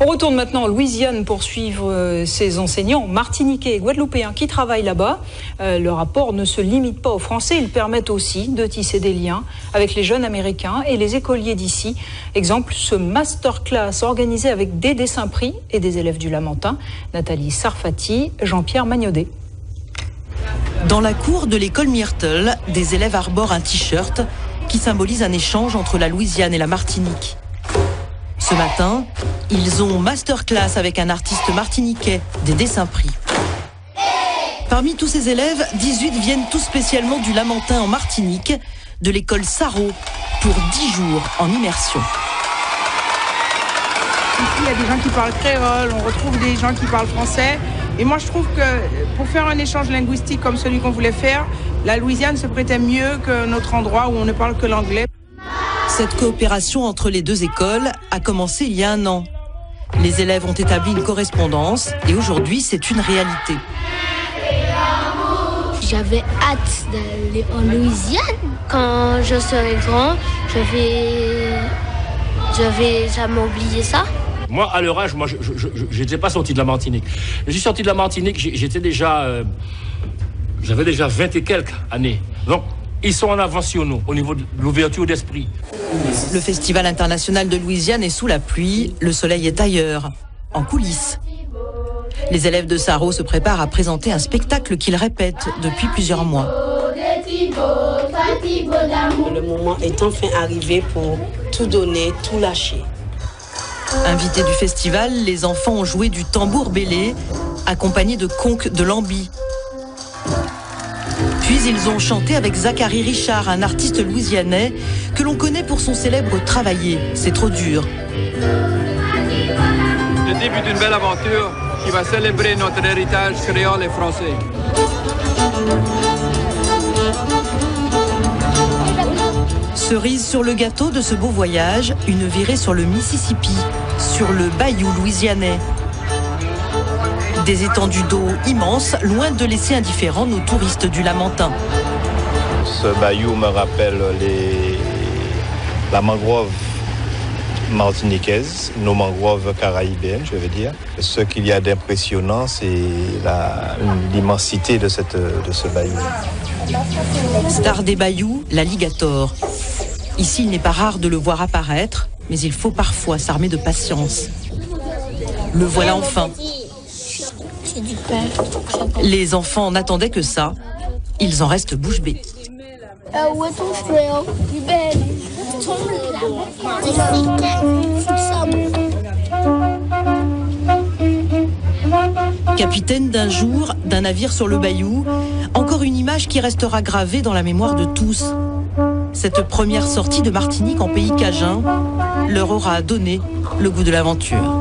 On retourne maintenant en Louisiane pour suivre ces enseignants martiniquais et guadeloupéens qui travaillent là-bas. Le rapport ne se limite pas aux Français, ils permettent aussi de tisser des liens avec les jeunes Américains et les écoliers d'ici. Exemple, ce masterclass organisé avec des dessins pris et des élèves du Lamentin. Nathalie Sarfati, Jean-Pierre Magnodet. Dans la cour de l'école Myrtle, des élèves arborent un t-shirt qui symbolise un échange entre la Louisiane et la Martinique. Ce matin, ils ont masterclass avec un artiste martiniquais, des dessins pris. Parmi tous ces élèves, 18 viennent tout spécialement du Lamentin en Martinique, de l'école Sarro, pour 10 jours en immersion. Ici, il y a des gens qui parlent créole, on retrouve des gens qui parlent français. Et moi, je trouve que pour faire un échange linguistique comme celui qu'on voulait faire, la Louisiane se prêtait mieux que notre endroit où on ne parle que l'anglais. Cette coopération entre les deux écoles a commencé il y a 1 an. Les élèves ont établi une correspondance et aujourd'hui, c'est une réalité. J'avais hâte d'aller en Louisiane. Quand je serai grand, je vais jamais oublier ça. Moi, à leur âge, je n'étais pas sorti de la Martinique. Je suis sorti de la Martinique, j'avais déjà 20 et quelques années. Donc, ils sont en avance sur nous, au niveau de l'ouverture d'esprit. Le Festival international de Louisiane est sous la pluie, le soleil est ailleurs, en coulisses. Les élèves de Sarro se préparent à présenter un spectacle qu'ils répètent depuis plusieurs mois. Le moment est enfin arrivé pour tout donner, tout lâcher. Invités du festival, les enfants ont joué du tambour bélé, accompagnés de conques de lambi. Puis ils ont chanté avec Zachary Richard, un artiste louisianais que l'on connaît pour son célèbre « Travailler, c'est trop dur ». Le début d'une belle aventure qui va célébrer notre héritage créole et français. Cerise sur le gâteau de ce beau voyage, une virée sur le Mississippi, sur le bayou louisianais. Des étendues d'eau immenses, loin de laisser indifférents nos touristes du Lamentin. Ce bayou me rappelle la mangrove martiniquaise, nos mangroves caraïbéennes, je veux dire. Ce qu'il y a d'impressionnant, c'est l'immensité de ce bayou. Star des bayous, l'alligator. Ici, il n'est pas rare de le voir apparaître, mais il faut parfois s'armer de patience. Le voilà enfin. Les enfants n'attendaient que ça. Ils en restent bouche bée. Où est ton frère? Capitaine d'un jour, d'un navire sur le bayou, encore une image qui restera gravée dans la mémoire de tous. Cette première sortie de Martinique en pays cajun leur aura donné le goût de l'aventure.